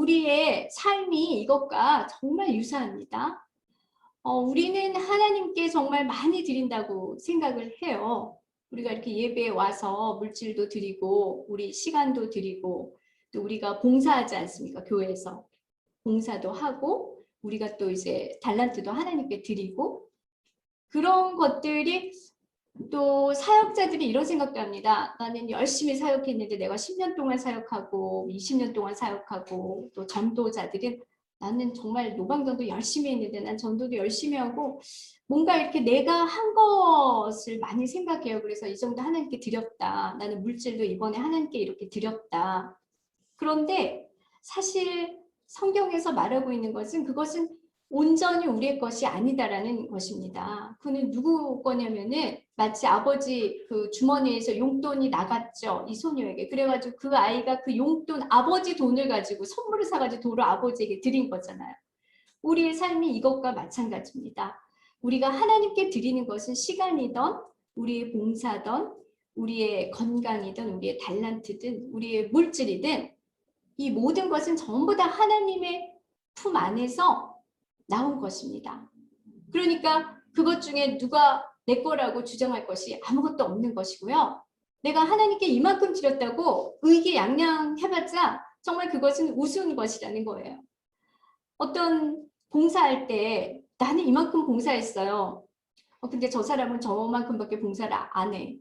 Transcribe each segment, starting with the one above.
우리의 삶이 이것과 정말 유사합니다. 우리는 하나님께 정말 많이 드린다고 생각을 해요. 우리가 이렇게 예배에 와서 물질도 드리고 우리 시간도 드리고 또 우리가 봉사하지 않습니까? 교회에서 봉사도 하고 우리가 또 이제 달란트도 하나님께 드리고 그런 것들이 또 사역자들이 이런 생각도 합니다. 나는 열심히 사역했는데 내가 10년 동안 사역하고 20년 동안 사역하고 또 전도자들은 나는 정말 노방전도 열심히 했는데 난 전도도 열심히 하고 뭔가 이렇게 내가 한 것을 많이 생각해요. 그래서 이 정도 하나님께 드렸다. 나는 물질도 이번에 하나님께 이렇게 드렸다. 그런데 사실 성경에서 말하고 있는 것은 그것은 온전히 우리의 것이 아니다라는 것입니다. 그는 누구 거냐면은 마치 아버지 그 주머니에서 용돈이 나갔죠. 이 소녀에게. 그래가지고 그 아이가 그 용돈 아버지 돈을 가지고 선물을 사가지고 도로 아버지에게 드린 거잖아요. 우리의 삶이 이것과 마찬가지입니다. 우리가 하나님께 드리는 것은 시간이든 우리의 봉사든 우리의 건강이든 우리의 달란트든 우리의 물질이든 이 모든 것은 전부 다 하나님의 품 안에서 나온 것입니다. 그러니까 그것 중에 누가 내 거라고 주장할 것이 아무것도 없는 것이고요. 내가 하나님께 이만큼 드렸다고 의기양양해봤자 정말 그것은 우스운 것이라는 거예요. 어떤 봉사할 때 나는 이만큼 봉사했어요. 근데 저 사람은 저만큼밖에 봉사를 안 해.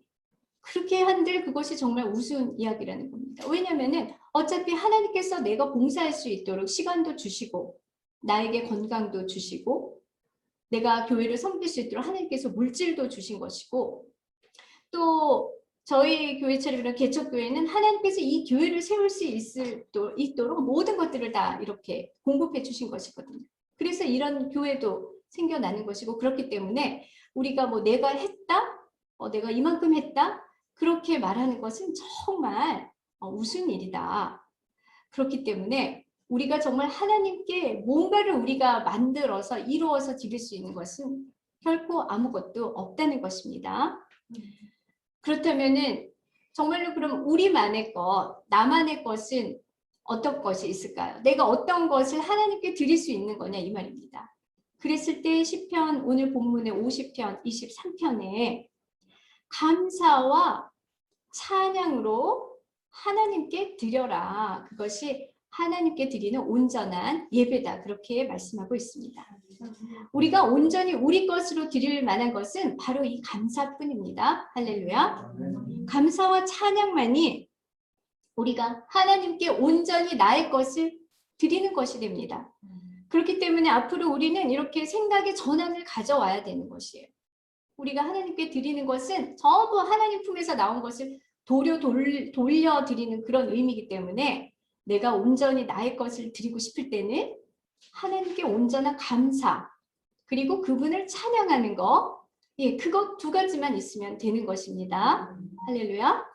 그렇게 한들 그것이 정말 우스운 이야기라는 겁니다. 왜냐하면 어차피 하나님께서 내가 봉사할 수 있도록 시간도 주시고 나에게 건강도 주시고 내가 교회를 섬길 수 있도록 하나님께서 물질도 주신 것이고 또 저희 교회처럼 이런 개척교회는 하나님께서 이 교회를 세울 수 있도록 모든 것들을 다 이렇게 공급해 주신 것이거든요. 그래서 이런 교회도 생겨나는 것이고 그렇기 때문에 우리가 뭐 내가 했다? 내가 이만큼 했다? 그렇게 말하는 것은 정말 우스운 일이다. 그렇기 때문에 우리가 정말 하나님께 뭔가를 우리가 만들어서 이루어서 드릴 수 있는 것은 결코 아무것도 없다는 것입니다. 그렇다면은 정말로 그럼 우리만의 것, 나만의 것은 어떤 것이 있을까요? 내가 어떤 것을 하나님께 드릴 수 있는 거냐 이 말입니다. 그랬을 때 시편 오늘 본문의 50편, 23편에 감사와 찬양으로 하나님께 드려라. 그것이 하나님께 드리는 온전한 예배다. 그렇게 말씀하고 있습니다. 우리가 온전히 우리 것으로 드릴 만한 것은 바로 이 감사뿐입니다. 할렐루야. 감사와 찬양만이 우리가 하나님께 온전히 나의 것을 드리는 것이 됩니다. 그렇기 때문에 앞으로 우리는 이렇게 생각의 전환을 가져와야 되는 것이에요. 우리가 하나님께 드리는 것은 전부 하나님 품에서 나온 것을 돌려드리는 그런 의미이기 때문에 내가 온전히 나의 것을 드리고 싶을 때는 하나님께 온전한 감사 그리고 그분을 찬양하는 거 그것 두 가지만 있으면 되는 것입니다. 할렐루야.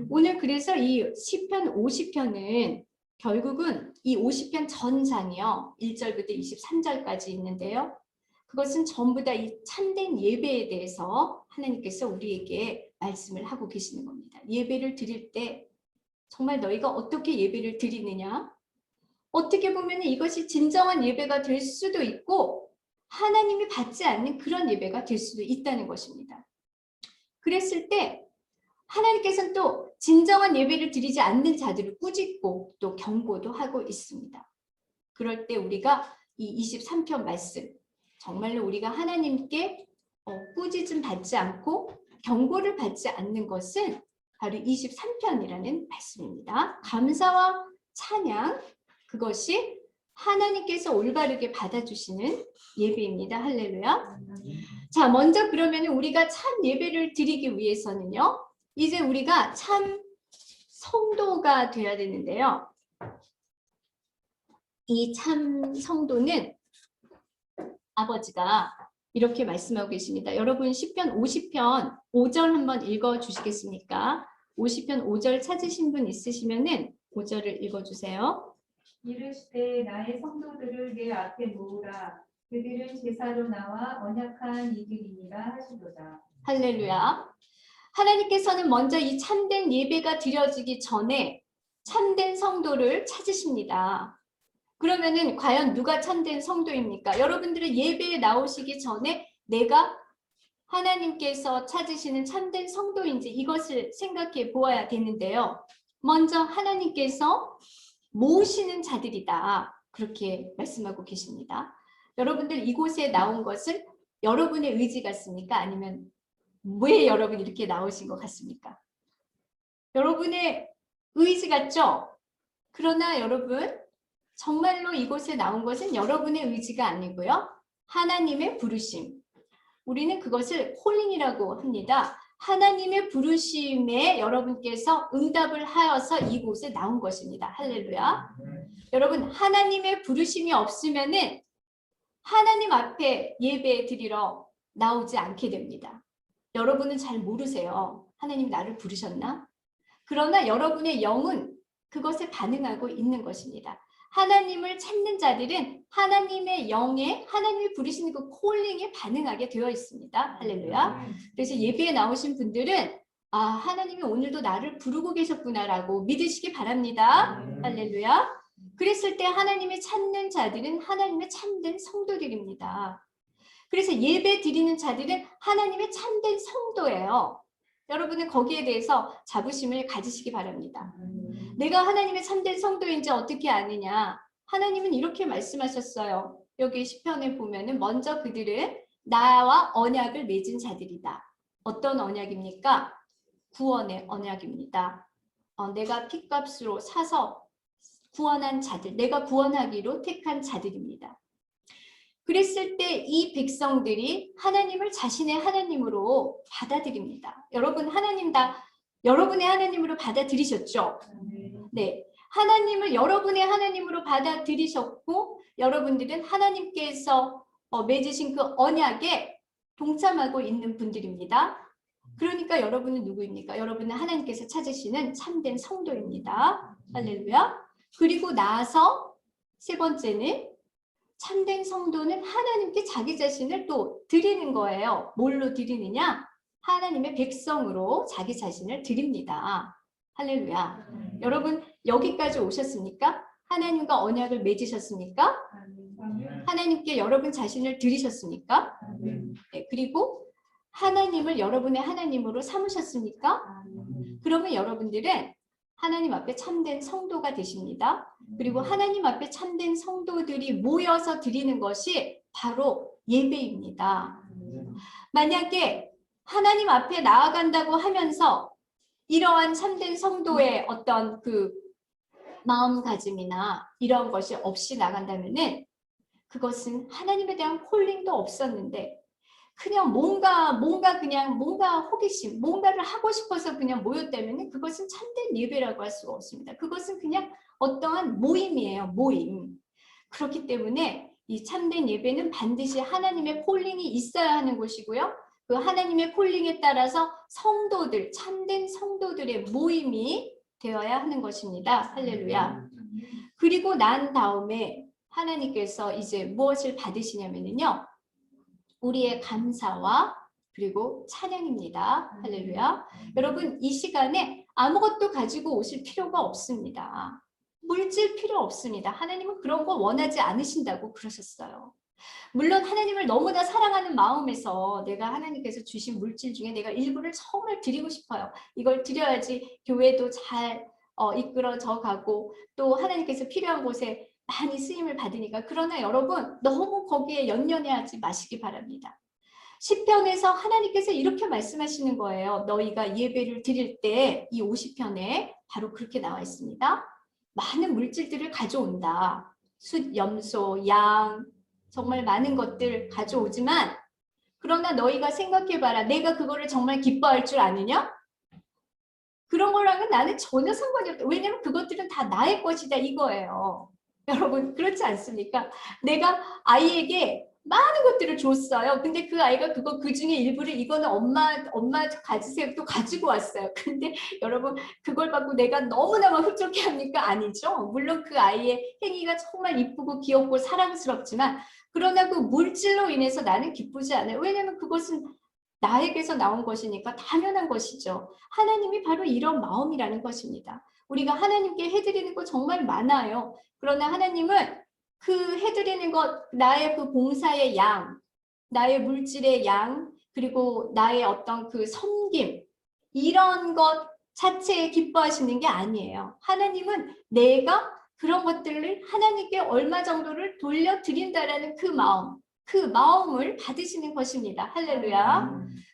오늘 그래서 이 시편 50편은 결국은 이 50편 전장이요. 1절부터 23절까지 있는데요. 그것은 전부 다 이 참된 예배에 대해서 하나님께서 우리에게 말씀을 하고 계시는 겁니다. 예배를 드릴 때 정말 너희가 어떻게 예배를 드리느냐? 어떻게 보면 이것이 진정한 예배가 될 수도 있고 하나님이 받지 않는 그런 예배가 될 수도 있다는 것입니다. 그랬을 때 하나님께서는 또 진정한 예배를 드리지 않는 자들을 꾸짖고 또 경고도 하고 있습니다. 그럴 때 우리가 이 23편 말씀 정말로 우리가 하나님께 꾸짖음 받지 않고 경고를 받지 않는 것은 바로 23편이라는 말씀입니다. 감사와 찬양 그것이 하나님께서 올바르게 받아주시는 예배입니다. 할렐루야. 자, 먼저 그러면 우리가 참 예배를 드리기 위해서는요. 이제 우리가 참 성도가 되어야 되는데요. 이 참 성도는 아버지가 이렇게 말씀하고 계십니다. 여러분 시편 50편 5절 한번 읽어주시겠습니까? 50편 5절 찾으신 분 있으시면은 5절을 읽어주세요. 이르시되 나의 성도들을 내 앞에 모으라. 그들은 제사로 나와 언약한 이들이니라 하시도다. 할렐루야. 하나님께서는 먼저 이 참된 예배가 드려지기 전에 참된 성도를 찾으십니다. 그러면은 과연 누가 참된 성도입니까? 여러분들은 예배에 나오시기 전에 내가 하나님께서 찾으시는 참된 성도인지 이것을 생각해 보아야 되는데요. 먼저 하나님께서 모으시는 자들이다. 그렇게 말씀하고 계십니다. 여러분들 이곳에 나온 것은 여러분의 의지 같습니까? 아니면 왜 여러분 이렇게 나오신 것 같습니까? 여러분의 의지 같죠? 그러나 여러분 정말로 이곳에 나온 것은 여러분의 의지가 아니고요. 하나님의 부르심. 우리는 그것을 콜링이라고 합니다. 하나님의 부르심에 여러분께서 응답을 하여서 이곳에 나온 것입니다. 할렐루야. 여러분 하나님의 부르심이 없으면은 하나님 앞에 예배 드리러 나오지 않게 됩니다. 여러분은 잘 모르세요. 하나님 나를 부르셨나? 그러나 여러분의 영은 그것에 반응하고 있는 것입니다. 하나님을 찾는 자들은 하나님의 영에 하나님이 부르시는 그 콜링에 반응하게 되어 있습니다. 할렐루야. 그래서 예배에 나오신 분들은 아 하나님이 오늘도 나를 부르고 계셨구나라고 믿으시기 바랍니다. 할렐루야. 그랬을 때 하나님이 찾는 자들은 하나님의 참된 성도들입니다. 그래서 예배 드리는 자들은 하나님의 참된 성도예요. 여러분은 거기에 대해서 자부심을 가지시기 바랍니다. 내가 하나님의 참된 성도인지 어떻게 아느냐? 하나님은 이렇게 말씀하셨어요. 여기 시편에 보면은 먼저 그들은 나와 언약을 맺은 자들이다. 어떤 언약입니까? 구원의 언약입니다. 내가 핏값으로 사서 구원한 자들, 내가 구원하기로 택한 자들입니다. 그랬을 때 이 백성들이 하나님을 자신의 하나님으로 받아들입니다. 여러분 하나님 다 여러분의 하나님으로 받아들이셨죠? 네, 하나님을 여러분의 하나님으로 받아들이셨고 여러분들은 하나님께서 맺으신 그 언약에 동참하고 있는 분들입니다. 그러니까 여러분은 누구입니까? 여러분은 하나님께서 찾으시는 참된 성도입니다. 할렐루야. 그리고 나서 세 번째는 참된 성도는 하나님께 자기 자신을 또 드리는 거예요. 뭘로 드리느냐? 하나님의 백성으로 자기 자신을 드립니다. 할렐루야. 여러분 여기까지 오셨습니까? 하나님과 언약을 맺으셨습니까? 하나님께 여러분 자신을 드리셨습니까? 네, 그리고 하나님을 여러분의 하나님으로 삼으셨습니까? 그러면 여러분들은 하나님 앞에 참된 성도가 되십니다. 그리고 하나님 앞에 참된 성도들이 모여서 드리는 것이 바로 예배입니다. 만약에 하나님 앞에 나아간다고 하면서 이러한 참된 성도의 어떤 그 마음가짐이나 이런 것이 없이 나간다면은 그것은 하나님에 대한 콜링도 없었는데 그냥 뭔가 호기심, 뭔가를 하고 싶어서 그냥 모였다면 그것은 참된 예배라고 할 수가 없습니다. 그것은 그냥 어떠한 모임이에요. 모임. 그렇기 때문에 이 참된 예배는 반드시 하나님의 콜링이 있어야 하는 것이고요. 그 하나님의 콜링에 따라서 성도들, 참된 성도들의 모임이 되어야 하는 것입니다. 할렐루야. 그리고 난 다음에 하나님께서 이제 무엇을 받으시냐면요. 우리의 감사와 그리고 찬양입니다. 할렐루야. 여러분 이 시간에 아무것도 가지고 오실 필요가 없습니다. 물질 필요 없습니다. 하나님은 그런 거 원하지 않으신다고 그러셨어요. 물론 하나님을 너무나 사랑하는 마음에서 내가 하나님께서 주신 물질 중에 내가 일부를 정말 드리고 싶어요. 이걸 드려야지 교회도 잘 이끌어져 가고 또 하나님께서 필요한 곳에 많이 쓰임을 받으니까. 그러나 여러분 너무 거기에 연연해하지 마시기 바랍니다. 시편에서 하나님께서 이렇게 말씀하시는 거예요. 너희가 예배를 드릴 때 이 50편에 바로 그렇게 나와 있습니다. 많은 물질들을 가져온다. 숫, 염소, 양 정말 많은 것들 가져오지만 그러나 너희가 생각해봐라. 내가 그거를 정말 기뻐할 줄 아느냐? 그런 거랑은 나는 전혀 상관이 없다. 왜냐하면 그것들은 다 나의 것이다 이거예요. 여러분 그렇지 않습니까? 내가 아이에게 많은 것들을 줬어요. 근데 그 아이가 그 중에 일부를 이거는 엄마 가지세요. 또 가지고 왔어요. 근데 여러분 그걸 갖고 내가 너무너무 흡족해 합니까? 아니죠. 물론 그 아이의 행위가 정말 이쁘고 귀엽고 사랑스럽지만 그러나 그 물질로 인해서 나는 기쁘지 않아요. 왜냐하면 그것은 나에게서 나온 것이니까 당연한 것이죠. 하나님이 바로 이런 마음이라는 것입니다. 우리가 하나님께 해드리는 거 정말 많아요. 그러나 하나님은 그 해드리는 것, 나의 그 봉사의 양, 나의 물질의 양, 그리고 나의 어떤 그 섬김, 이런 것 자체에 기뻐하시는 게 아니에요. 하나님은 내가 그런 것들을 하나님께 얼마 정도를 돌려드린다라는 그 마음을 받으시는 것입니다. 할렐루야.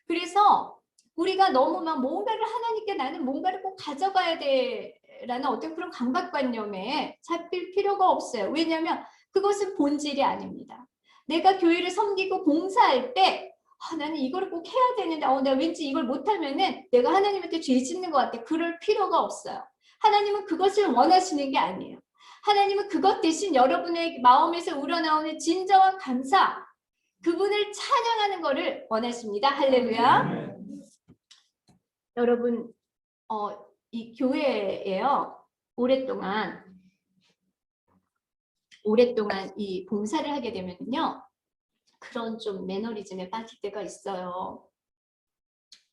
그래서 우리가 너무 막 뭔가를 하나님께 나는 뭔가를 꼭 가져가야 돼라는 어떤 그런 강박관념에 잡힐 필요가 없어요. 왜냐하면 그것은 본질이 아닙니다. 내가 교회를 섬기고 봉사할 때 나는 이걸 꼭 해야 되는데 내가 왠지 이걸 못하면은 내가 하나님한테 죄 짓는 것 같아. 그럴 필요가 없어요. 하나님은 그것을 원하시는 게 아니에요. 하나님은 그것 대신 여러분의 마음에서 우러나오는 진정한 감사, 그분을 찬양하는 것을 원하십니다. 할렐루야. 여러분, 이 교회에요. 오랫동안 이 봉사를 하게 되면요. 그런 좀 매너리즘에 빠질 때가 있어요.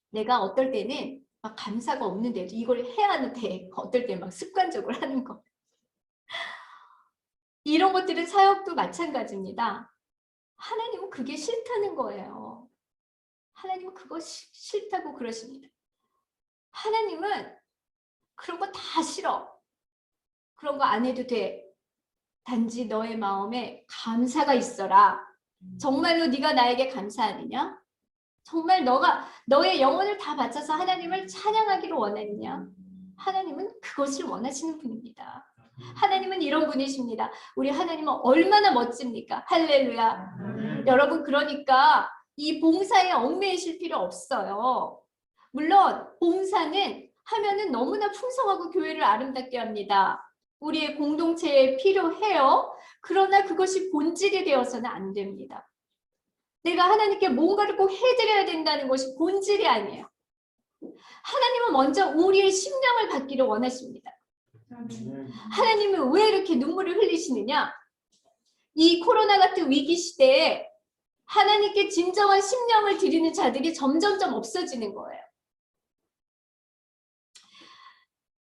내가 어떨 때는 막 감사가 없는데도 이걸 해야 하는데 어떨 때 막 습관적으로 하는 거. 이런 것들은 사역도 마찬가지입니다. 하나님은 그게 싫다는 거예요. 하나님은 그거 싫다고 그러십니다. 하나님은 그런 거 다 싫어. 그런 거 안 해도 돼. 단지 너의 마음에 감사가 있어라. 정말로 네가 나에게 감사하느냐? 정말 너의 영혼을 다 바쳐서 하나님을 찬양하기를 원하느냐? 하나님은 그것을 원하시는 분입니다. 하나님은 이런 분이십니다. 우리 하나님은 얼마나 멋집니까? 할렐루야. 여러분, 그러니까 이 봉사에 얽매이실 필요 없어요. 물론 봉사는 하면은 너무나 풍성하고 교회를 아름답게 합니다. 우리의 공동체에 필요해요. 그러나 그것이 본질이 되어서는 안 됩니다. 내가 하나님께 뭔가를 꼭 해드려야 된다는 것이 본질이 아니에요. 하나님은 먼저 우리의 심령을 받기를 원하십니다. 하나님은 왜 이렇게 눈물을 흘리시느냐? 이 코로나 같은 위기 시대에 하나님께 진정한 심령을 드리는 자들이 점점점 없어지는 거예요.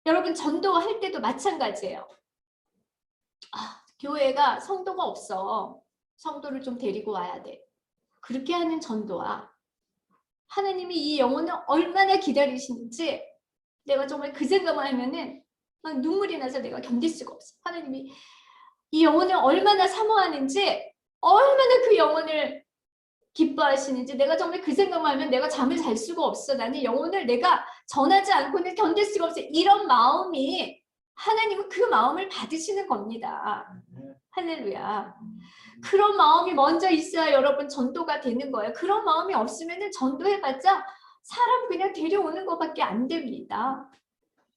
여러분, 전도할 때도 마찬가지예요. 교회가 성도가 없어. 성도를 좀 데리고 와야 돼. 그렇게 하는 전도와 하나님이 이 영혼을 얼마나 기다리시는지 내가 정말 그 생각만 하면은 막 눈물이 나서 내가 견딜 수가 없어. 하나님이 이 영혼을 얼마나 사모하는지, 얼마나 그 영혼을 기뻐하시는지 내가 정말 그 생각만 하면 내가 잠을 잘 수가 없어. 나는 영혼을 내가 전하지 않고는 견딜 수가 없어. 이런 마음이 하나님은 그 마음을 받으시는 겁니다. 할렐루야. 그런 마음이 먼저 있어야 여러분 전도가 되는 거예요. 그런 마음이 없으면 전도해봤자 사람 그냥 데려오는 것밖에 안 됩니다.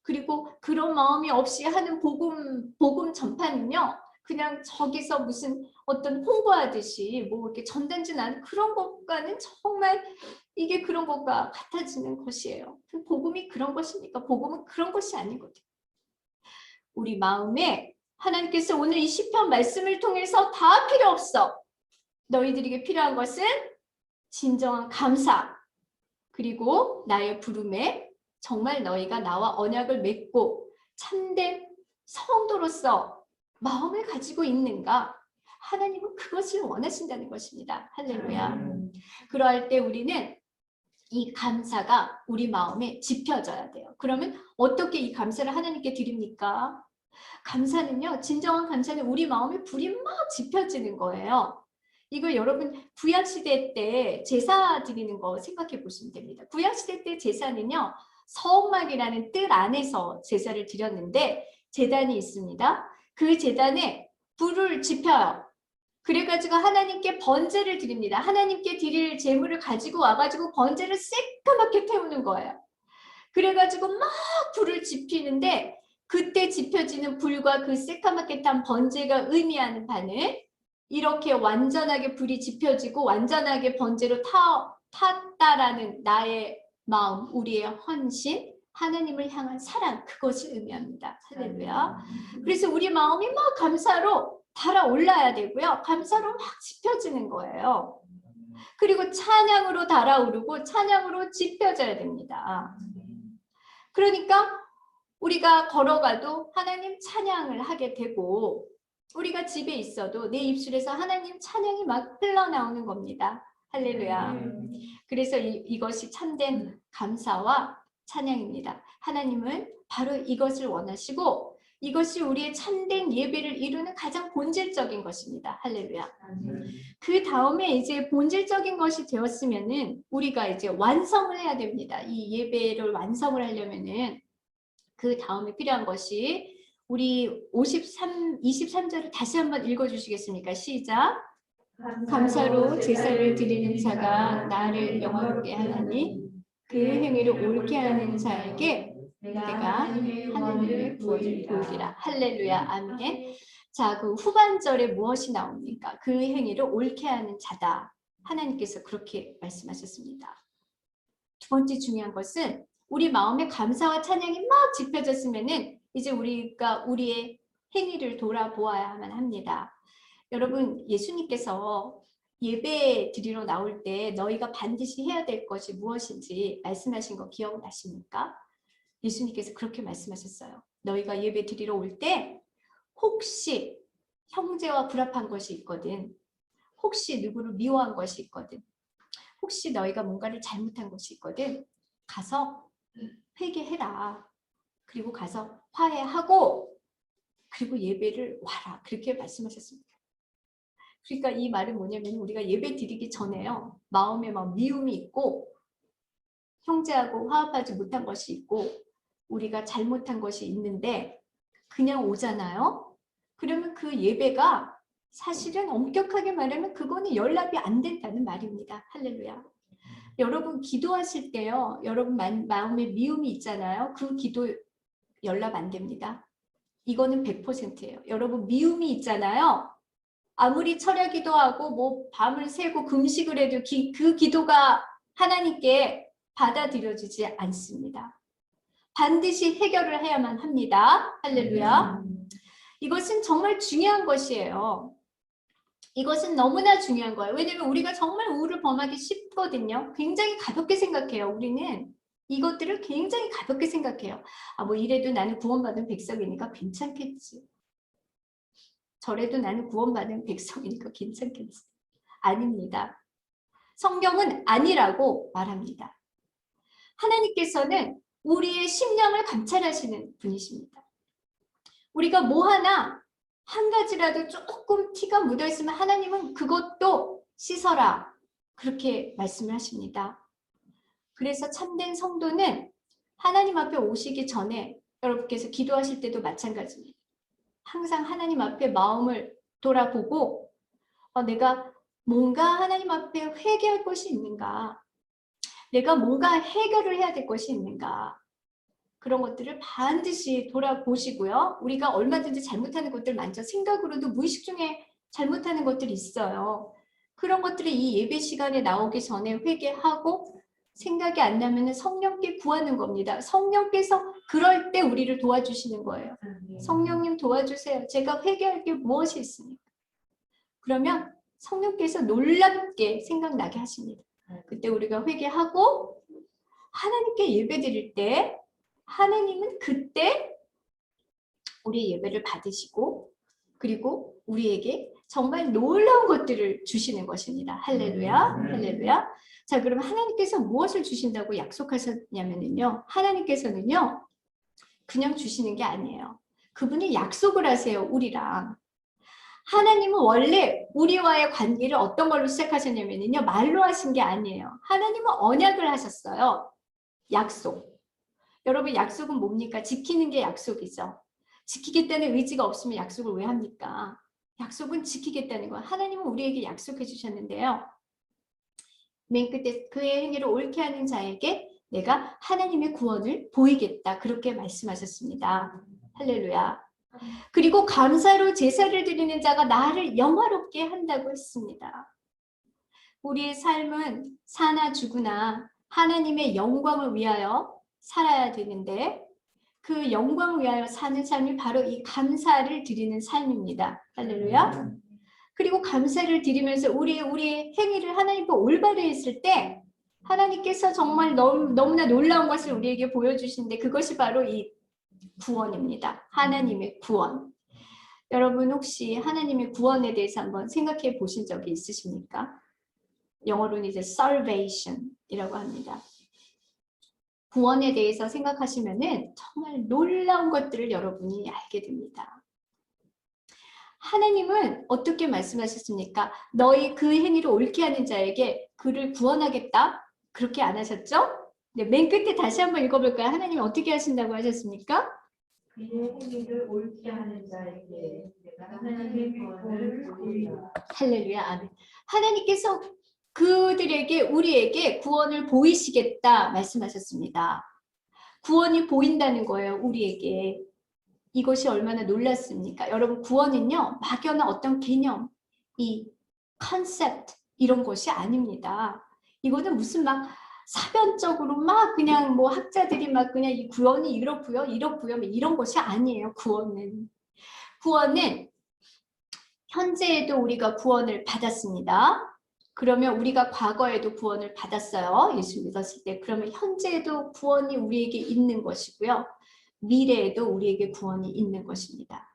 그리고 그런 마음이 없이 하는 복음 전파는요. 그냥 저기서 무슨 어떤 홍보하듯이 뭐 이렇게 전단지 나는 그런 것과는 정말 이게 그런 것과 같아지는 것이에요. 복음이 그런 것입니까? 복음은 그런 것이 아니거든요. 우리 마음에 하나님께서 오늘 이 시편 말씀을 통해서 다 필요 없어. 너희들에게 필요한 것은 진정한 감사, 그리고 나의 부름에 정말 너희가 나와 언약을 맺고 참된 성도로서 마음을 가지고 있는가? 하나님은 그것을 원하신다는 것입니다. 할렐루야. 그러할 때 우리는 이 감사가 우리 마음에 짚혀져야 돼요. 그러면 어떻게 이 감사를 하나님께 드립니까? 감사는요, 진정한 감사는 우리 마음에 불이 막 짚혀지는 거예요. 이걸 여러분 구약시대 때 제사 드리는 거 생각해 보시면 됩니다. 구약시대 때 제사는요, 서막이라는 뜰 안에서 제사를 드렸는데 제단이 있습니다. 그 제단에 불을 지펴요. 그래가지고 하나님께 번제를 드립니다. 하나님께 드릴 제물을 가지고 와가지고 번제를 새까맣게 태우는 거예요. 그래가지고 막 불을 지피는데 그때 지펴지는 불과 그 새까맣게 탄 번제가 의미하는 바는 이렇게 완전하게 불이 지펴지고 완전하게 번제로 탔다라는 나의 마음, 우리의 헌신, 하나님을 향한 사랑, 그것을 의미합니다. 할렐루야. 그래서 우리 마음이 막 감사로 달아올라야 되고요. 감사로 막 지펴지는 거예요. 그리고 찬양으로 달아오르고 찬양으로 지펴져야 됩니다. 그러니까 우리가 걸어가도 하나님 찬양을 하게 되고 우리가 집에 있어도 내 입술에서 하나님 찬양이 막 흘러나오는 겁니다. 할렐루야. 그래서 이것이 참된 감사와 찬양입니다. 하나님은 바로 이것을 원하시고 이것이 우리의 참된 예배를 이루는 가장 본질적인 것입니다. 할렐루야. 그 다음에 이제 본질적인 것이 되었으면은 우리가 이제 완성을 해야 됩니다. 이 예배를 완성을 하려면은 그 다음에 필요한 것이 우리 23절을 다시 한번 읽어주시겠습니까? 시작. 감사로 제사를 드리는 자가 나를 영화롭게 하나니 그 행위를 옳게 하는 자에게 내가 하나님의 구원을 보이리라. 할렐루야. 아멘. 자, 그 후반절에 무엇이 나옵니까? 그 행위를 옳게 하는 자다. 하나님께서 그렇게 말씀하셨습니다. 두 번째 중요한 것은 우리 마음에 감사와 찬양이 막 짚혀졌으면은 이제 우리가 우리의 행위를 돌아보아야만 합니다. 여러분, 예수님께서 예배 드리러 나올 때 너희가 반드시 해야 될 것이 무엇인지 말씀하신 거 기억나십니까? 예수님께서 그렇게 말씀하셨어요. 너희가 예배 드리러 올 때 혹시 형제와 불합한 것이 있거든, 혹시 누구를 미워한 것이 있거든, 혹시 너희가 뭔가를 잘못한 것이 있거든, 가서 회개해라. 그리고 가서 화해하고 그리고 예배를 와라. 그렇게 말씀하셨습니다. 그러니까 이 말은 뭐냐면 우리가 예배 드리기 전에요. 마음에 막 미움이 있고 형제하고 화합하지 못한 것이 있고 우리가 잘못한 것이 있는데 그냥 오잖아요. 그러면 그 예배가 사실은 엄격하게 말하면 그거는 연락이 안 된다는 말입니다. 할렐루야. 여러분 기도하실 때요. 여러분 마음에 미움이 있잖아요. 그 기도 연락 안 됩니다. 이거는 100%예요. 여러분 미움이 있잖아요. 아무리 철야 기도하고 뭐 밤을 새고 금식을 해도 그 기도가 하나님께 받아들여지지 않습니다. 반드시 해결을 해야만 합니다. 할렐루야. 이것은 정말 중요한 것이에요. 이것은 너무나 중요한 거예요. 왜냐하면 우리가 정말 우를 범하기 쉽거든요. 굉장히 가볍게 생각해요. 우리는 이것들을 굉장히 가볍게 생각해요. 아, 뭐 이래도 나는 구원받은 백성이니까 괜찮겠지. 저래도 나는 구원받은 백성이니까 괜찮겠지. 아닙니다. 성경은 아니라고 말합니다. 하나님께서는 우리의 심령을 감찰하시는 분이십니다. 우리가 뭐 하나 한 가지라도 조금 티가 묻어있으면 하나님은 그것도 씻어라. 그렇게 말씀을 하십니다. 그래서 참된 성도는 하나님 앞에 오시기 전에 여러분께서 기도하실 때도 마찬가지입니다. 항상 하나님 앞에 마음을 돌아보고 내가 뭔가 하나님 앞에 회개할 것이 있는가? 내가 뭔가 해결을 해야 될 것이 있는가? 그런 것들을 반드시 돌아보시고요. 우리가 얼마든지 잘못하는 것들 많죠. 생각으로도 무의식 중에 잘못하는 것들이 있어요. 그런 것들이 이 예배 시간에 나오기 전에 회개하고 생각이 안 나면 성령께 구하는 겁니다. 성령께서 그럴 때 우리를 도와주시는 거예요. 성령님 도와주세요. 제가 회개할 게 무엇이 있습니까? 그러면 성령께서 놀랍게 생각나게 하십니다. 그때 우리가 회개하고 하나님께 예배드릴 때 하나님은 그때 우리의 예배를 받으시고 그리고 우리에게 정말 놀라운 것들을 주시는 것입니다. 할렐루야. 할렐루야. 자, 그럼 하나님께서 무엇을 주신다고 약속하셨냐면요. 하나님께서는요. 그냥 주시는 게 아니에요. 그분이 약속을 하세요. 우리랑. 하나님은 원래 우리와의 관계를 어떤 걸로 시작하셨냐면요. 말로 하신 게 아니에요. 하나님은 언약을 하셨어요. 약속. 여러분 약속은 뭡니까? 지키는 게 약속이죠. 지키겠다는 의지가 없으면 약속을 왜 합니까? 약속은 지키겠다는 거. 하나님은 우리에게 약속해 주셨는데요. 맨 끝에 그의 행위를 옳게 하는 자에게 내가 하나님의 구원을 보이겠다. 그렇게 말씀하셨습니다. 할렐루야. 그리고 감사로 제사를 드리는 자가 나를 영화롭게 한다고 했습니다. 우리의 삶은 사나 죽으나 하나님의 영광을 위하여 살아야 되는데 그 영광을 위하여 사는 삶이 바로 이 감사를 드리는 삶입니다. 할렐루야. 그리고 감사를 드리면서 우리의 행위를 하나님께 올바르게 했을 때 하나님께서 정말 너무나 놀라운 것을 우리에게 보여주시는데 그것이 바로 이 구원입니다. 하나님의 구원. 여러분 혹시 하나님의 구원에 대해서 한번 생각해 보신 적이 있으십니까? 영어로는 이제 salvation이라고 합니다. 구원에 대해서 생각하시면은 정말 놀라운 것들을 여러분이 알게 됩니다. 하나님은 어떻게 말씀하셨습니까? 너희 그 행위를 옳게 하는 자에게 그를 구원하겠다? 그렇게 안 하셨죠? 네, 맨 끝에 다시 한번 읽어볼까요? 하나님이 어떻게 하신다고 하셨습니까? 그의 행위를 옳게 하는 자에게 내가 하나님의 구원을 보이리라. 할렐루야, 아멘. 하나님께서 그들에게 우리에게 구원을 보이시겠다 말씀하셨습니다. 구원이 보인다는 거예요, 우리에게. 이것이 얼마나 놀랐습니까? 여러분, 구원은요, 막연한 어떤 개념, 이 컨셉트 이런 것이 아닙니다. 이거는 무슨 막 사변적으로 막 그냥 뭐 학자들이 막 그냥 이 구원이 이렇고요, 이렇고요, 이런 것이 아니에요. 구원은 현재에도 우리가 구원을 받았습니다. 그러면 우리가 과거에도 구원을 받았어요. 예수 믿었을 때. 그러면 현재에도 구원이 우리에게 있는 것이고요. 미래에도 우리에게 구원이 있는 것입니다.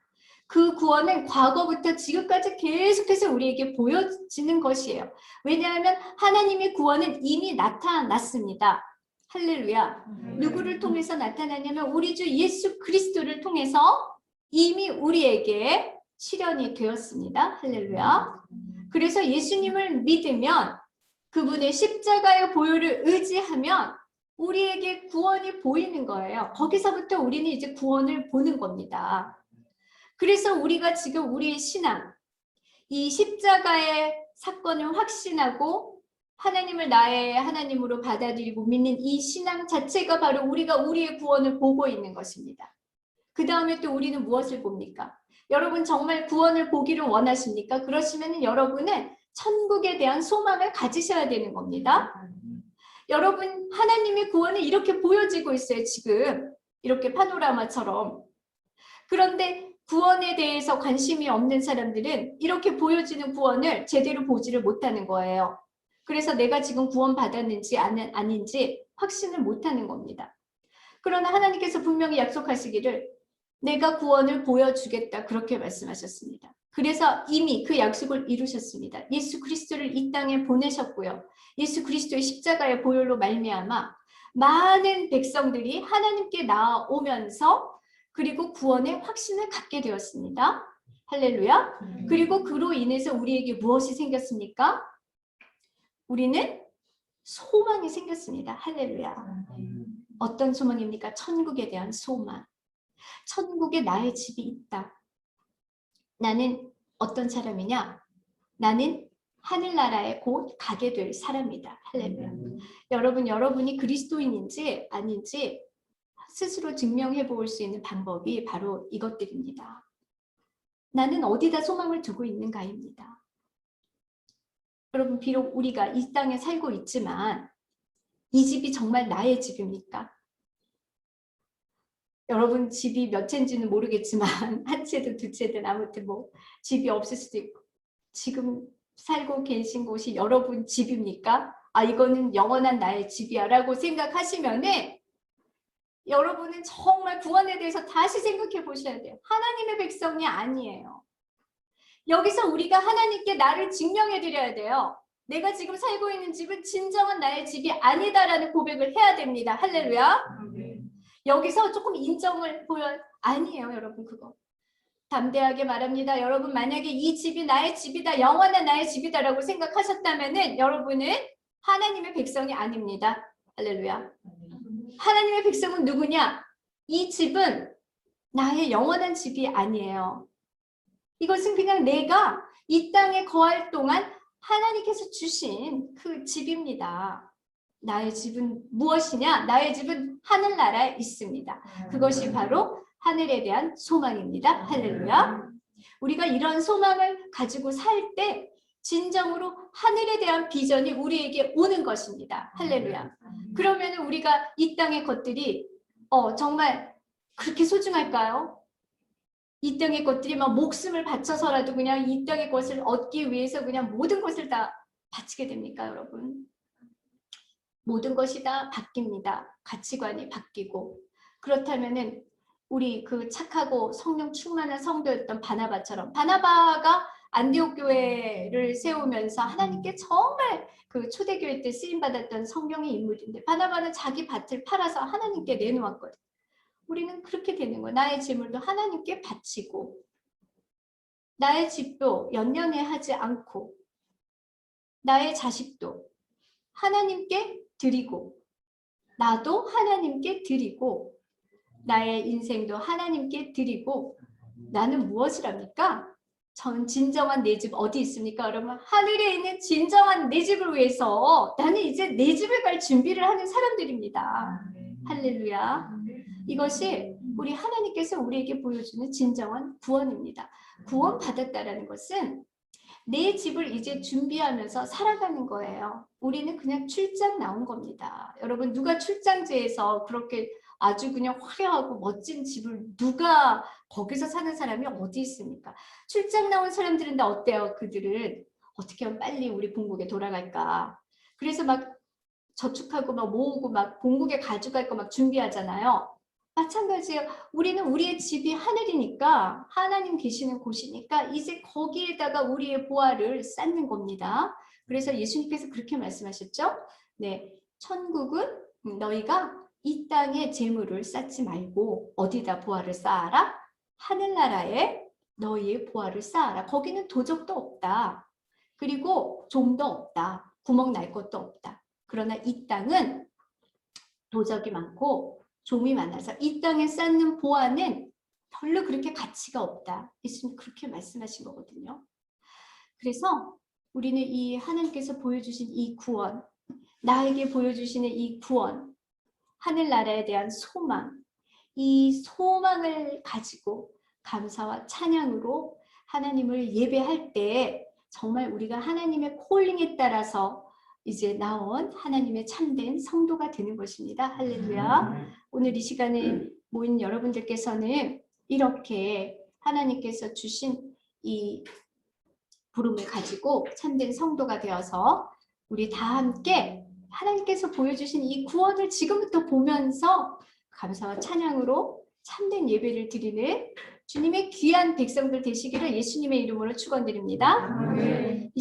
그 구원은 과거부터 지금까지 계속해서 우리에게 보여지는 것이에요. 왜냐하면 하나님의 구원은 이미 나타났습니다. 할렐루야. 누구를 통해서 나타나냐면 우리 주 예수 그리스도를 통해서 이미 우리에게 실현이 되었습니다. 할렐루야. 그래서 예수님을 믿으면 그분의 십자가의 보혈을 의지하면 우리에게 구원이 보이는 거예요. 거기서부터 우리는 이제 구원을 보는 겁니다. 그래서 우리가 지금 우리의 신앙, 이 십자가의 사건을 확신하고 하나님을 나의 하나님으로 받아들이고 믿는 이 신앙 자체가 바로 우리가 우리의 구원을 보고 있는 것입니다. 그 다음에 또 우리는 무엇을 봅니까? 여러분 정말 구원을 보기를 원하십니까? 그러시면 여러분은 천국에 대한 소망을 가지셔야 되는 겁니다. 여러분 하나님의 구원이 이렇게 보여지고 있어요. 지금 이렇게 파노라마처럼. 그런데 구원에 대해서 관심이 없는 사람들은 이렇게 보여지는 구원을 제대로 보지를 못하는 거예요. 그래서 내가 지금 구원 받았는지 아닌지 확신을 못하는 겁니다. 그러나 하나님께서 분명히 약속하시기를 내가 구원을 보여주겠다 그렇게 말씀하셨습니다. 그래서 이미 그 약속을 이루셨습니다. 예수 그리스도를 이 땅에 보내셨고요. 예수 그리스도의 십자가의 보혈로 말미암아 많은 백성들이 하나님께 나아오면서 그리고 구원의 확신을 갖게 되었습니다. 할렐루야. 그리고 그로 인해서 우리에게 무엇이 생겼습니까? 우리는 소망이 생겼습니다. 할렐루야. 어떤 소망입니까? 천국에 대한 소망. 천국에 나의 집이 있다. 나는 어떤 사람이냐? 나는 하늘나라에 곧 가게 될 사람이다. 할렐루야. 여러분이 그리스도인인지 아닌지 스스로 증명해 볼 수 있는 방법이 바로 이것들입니다. 나는 어디다 소망을 두고 있는가입니다. 여러분, 비록 우리가 이 땅에 살고 있지만 이 집이 정말 나의 집입니까? 여러분 집이 몇 채인지는 모르겠지만 한 채든 두 채든 아무튼 뭐 집이 없을 수도 있고 지금 살고 계신 곳이 여러분 집입니까? 아 이거는 영원한 나의 집이야 라고 생각하시면은 여러분은 정말 구원에 대해서 다시 생각해 보셔야 돼요. 하나님의 백성이 아니에요. 여기서 우리가 하나님께 나를 증명해 드려야 돼요. 내가 지금 살고 있는 집은 진정한 나의 집이 아니다라는 고백을 해야 됩니다. 할렐루야. 여기서 조금 인정을 보여 아니에요 여러분 그거 담대하게 말합니다. 여러분 만약에 이 집이 나의 집이다 영원한 나의 집이다라고 생각하셨다면은 여러분은 하나님의 백성이 아닙니다. 할렐루야. 하나님의 백성은 누구냐? 이 집은 나의 영원한 집이 아니에요. 이것은 그냥 내가 이 땅에 거할 동안 하나님께서 주신 그 집입니다. 나의 집은 무엇이냐? 나의 집은 하늘나라에 있습니다. 그것이 바로 하늘에 대한 소망입니다. 할렐루야. 우리가 이런 소망을 가지고 살 때 진정으로 하늘에 대한 비전이 우리에게 오는 것입니다. 할렐루야. 그러면 우리가 이 땅의 것들이 정말 그렇게 소중할까요? 이 땅의 것들이 막 목숨을 바쳐서라도 그냥 이 땅의 것을 얻기 위해서 그냥 모든 것을 다 바치게 됩니까, 여러분? 모든 것이 다 바뀝니다. 가치관이 바뀌고. 그렇다면은 우리 그 착하고 성령 충만한 성도였던 바나바처럼 바나바가 안디옥 교회를 세우면서 하나님께 정말 그 초대교회 때 쓰임받았던 성령의 인물인데 바나바는 자기 밭을 팔아서 하나님께 내놓았거든. 우리는 그렇게 되는 거야. 나의 재물도 하나님께 바치고 나의 집도 연연해 하지 않고 나의 자식도 하나님께 드리고 나도 하나님께 드리고 나의 인생도 하나님께 드리고 나는 무엇을 합니까? 전 진정한 내 집 어디 있습니까? 여러분 하늘에 있는 진정한 내 집을 위해서 나는 이제 내 집을 갈 준비를 하는 사람들입니다. 할렐루야. 이것이 우리 하나님께서 우리에게 보여주는 진정한 구원입니다. 구원받았다라는 것은 내 집을 이제 준비하면서 살아가는 거예요. 우리는 그냥 출장 나온 겁니다. 여러분 누가 출장지에서 그렇게 아주 그냥 화려하고 멋진 집을 누가 거기서 사는 사람이 어디 있습니까? 출장 나온 사람들은 다 어때요? 그들은 어떻게 하면 빨리 우리 본국에 돌아갈까? 그래서 막 저축하고 막 모으고 막 본국에 가져갈 거 막 준비하잖아요. 마찬가지예요. 우리는 우리의 집이 하늘이니까 하나님 계시는 곳이니까 이제 거기에다가 우리의 보화를 쌓는 겁니다. 그래서 예수님께서 그렇게 말씀하셨죠. 네, 천국은 너희가 이 땅에 재물을 쌓지 말고 어디다 보화를 쌓아라? 하늘나라에 너희의 보화를 쌓아라. 거기는 도적도 없다. 그리고 좀도 없다. 구멍 날 것도 없다. 그러나 이 땅은 도적이 많고 좀이 많아서 이 땅에 쌓는 보화는 별로 그렇게 가치가 없다. 예수님 그렇게 말씀하신 거거든요. 그래서 우리는 이 하나님께서 보여주신 이 구원, 나에게 보여주시는 이 구원, 하늘나라에 대한 소망, 이 소망을 가지고 감사와 찬양으로 하나님을 예배할 때 정말 우리가 하나님의 콜링에 따라서 이제 나온 하나님의 참된 성도가 되는 것입니다. 할렐루야. 오늘 이 시간에 모인 여러분들께서는 이렇게 하나님께서 주신 이 부름을 가지고 참된 성도가 되어서 우리 다 함께 하나님께서 보여주신 이 구원을 지금부터 보면서 감사와 찬양으로 참된 예배를 드리는 주님의 귀한 백성들 되시기를 예수님의 이름으로 축원드립니다.